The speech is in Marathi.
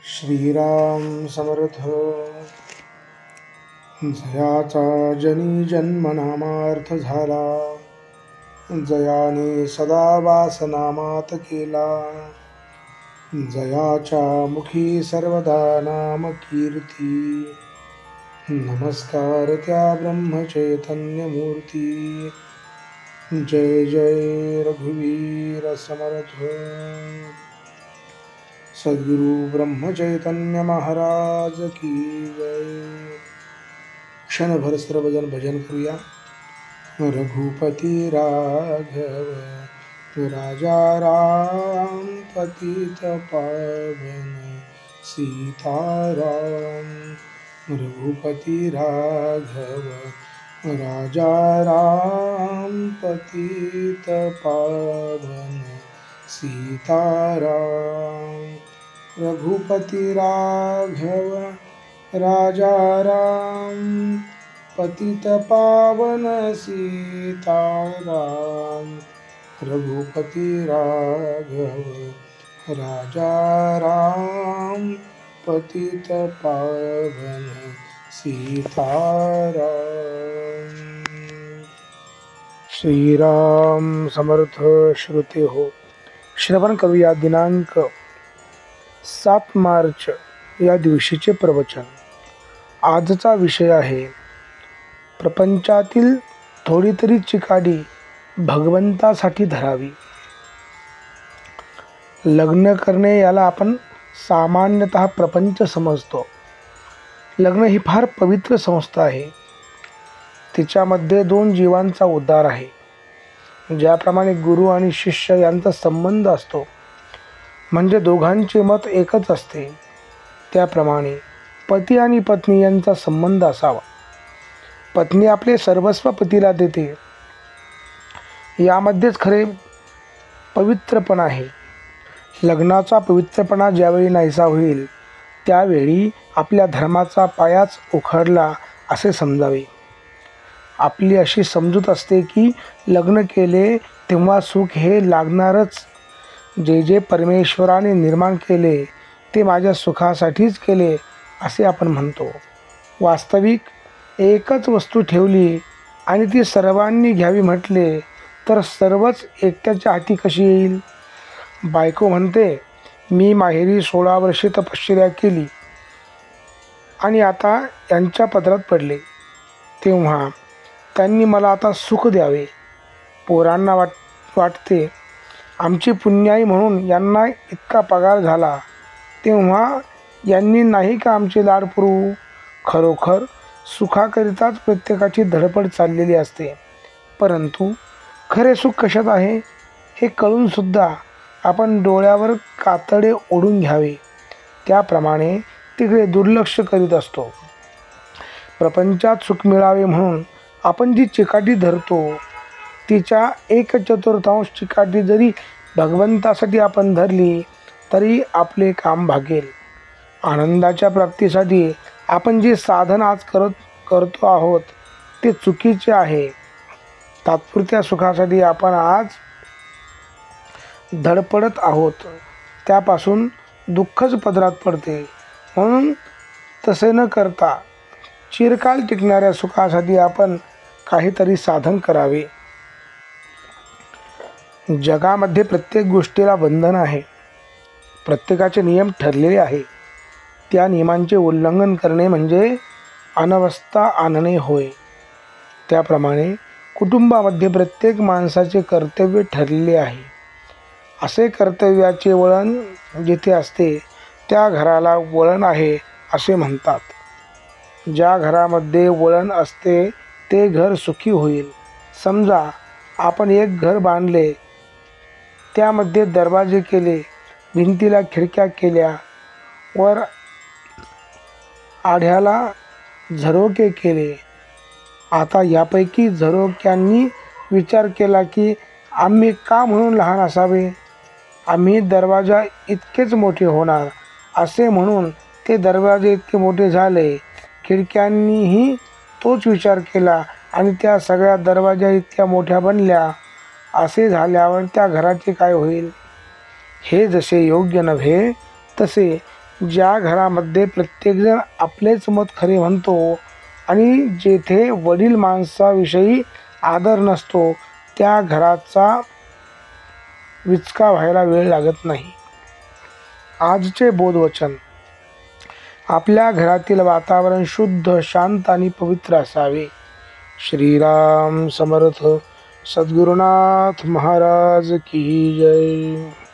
श्रीराम समर्थ. जयाचा जनी जन्म नामार्थ झाला, जयाने सदा वास नामात केला. जयाच्या मुखी सर्वदा नाम कीर्ती, नमस्कार त्या ब्रह्मचैतन्य मूर्ती. जय जय रघुवीर समर्थ. सद्गुरु ब्रह्मचैतन्य महाराज की जय. क्षणभर सर्वजन भजन करूया. रघुपती राघव राजा राम, पतित पावन सीताराम. रघुपती राघव राजा राम, पतित पावन सीताराम. रघुपती राघव राजा राम, पतित पावन सीताराम. रघुपती राघव राजा राम, पतित पावन सीताराम. श्रीराम समर्थ. श्रुते हो. श्रवण करूया. दिनांक 7 मार्च या दिवशीचे प्रवचन. आजचा विषय आहे प्रपंचातील थोडी तरी चिकाटी भगवंतासाठी धरावी. लग्न करणे याला आपण सामान्यतः प्रपंच समजतो. लग्न ही फार पवित्र संस्था आहे. तिच्यामध्ये 2 जीवांचा उद्धार आहे. ज्याप्रमाणे गुरु आणि शिष्य यांचा संबंध असतो, म्हणजे दोघांचे मत एकच असते, त्याप्रमाणे पती आणि पत्नी यांचा संबंध असावा. पत्नी आपले सर्वस्व पतीला देते. यामध्येच खरे पवित्रपणा आहे. लग्नाचा पवित्रपणा ज्यावेळी नाहीसा होईल, त्यावेळी आपल्या धर्माचा पायाच उखडला असे समजावे. आपली अशी समजूत असते की लग्न केले तेव्हा सुख हे लागणारच. जे जे परमेश्वराने निर्माण केले ते माझ्या सुखासाठीच केले असे आपण म्हणतो. वास्तविक एकच वस्तू ठेवली आणि ती सर्वांनी घ्यावी म्हटले तर सर्वच एकट्याच्या हाती कशी येईल? बायको म्हणते, मी माहेरी 16 वर्षे तपश्चर्या केली आणि आता यांच्या पदरात पडले, तेव्हा त्यांनी मला आता सुख द्यावे. पोरांना वाटते आमची पुण्याई म्हणून यांना इतका पगार झाला, तेव्हा यांनी नाही का आमचे लाड पुरवू? खरोखर सुखाकरिताच प्रत्येकाची धडपड चाललेली असते. परंतु खरे सुख कशात आहे हे कळूनसुद्धा आपण डोळ्यावर कातडे ओढून घ्यावे, त्याप्रमाणे तिकडे दुर्लक्ष करीत असतो. प्रपंचात सुख मिळावे म्हणून आपण जी चिकाटी धरतो, तिच्या 1/4 चिकाटी जरी भगवंतासाठी आपण धरली तरी आपले काम भागेल. आनंदाच्या प्राप्तीसाठी आपण जे साधन आज करतो आहोत ते चुकीचे आहे. तात्पुरत्या सुखासाठी आपण आज धडपडत आहोत, त्यापासून दुःखच पदरात पडते. म्हणून तसे न करता चिरकाल टिकणाऱ्या सुखासाठी आपण काहीतरी साधन करावे. जगामध्ये प्रत्येक गोष्टीला बंधन आहे. प्रत्येकाचे नियम ठरलेले आहे. त्या नियमांचे उल्लंघन करणे म्हणजे अनवस्था आणणे होय. त्याप्रमाणे कुटुंबामध्ये प्रत्येक माणसाचे कर्तव्य ठरलेले आहे. असे कर्तव्याचे वळण जिथे असते त्या घराला वळण आहे असे म्हणतात. ज्या घरामध्ये वळण असते ते घर सुखी होईल. समजा आपण एक घर बांधले, त्यामध्ये दरवाजे केले, भिंतीला खिडक्या केल्या, वर आढ्याला झरोके केले. आता यापैकी झरोक्यांनी विचार केला की आम्ही का म्हणून लहान असावे, आम्ही दरवाजा इतकेच मोठे होणार असे म्हणून ते दरवाजे इतके मोठे झाले. खिडक्यांनीही तोच विचार केला आणि त्या सगळ्या दरवाजा इतक्या मोठ्या बनल्या. असे झाल्यावर त्या घराचे काय होईल? हे जसे योग्य नव्हे तसे ज्या घरामध्ये प्रत्येकजण आपलेच मत खरे म्हणतो आणि जेथे वडील माणसाविषयी आदर नसतो त्या घराचा विचका व्हायला वेळ लागत नाही. आजचे बोधवचन. आपल्या घरातील वातावरण शुद्ध, शांत आणि पवित्र असावे. श्रीराम समर्थ. सद्गुरुनाथ महाराज की जय.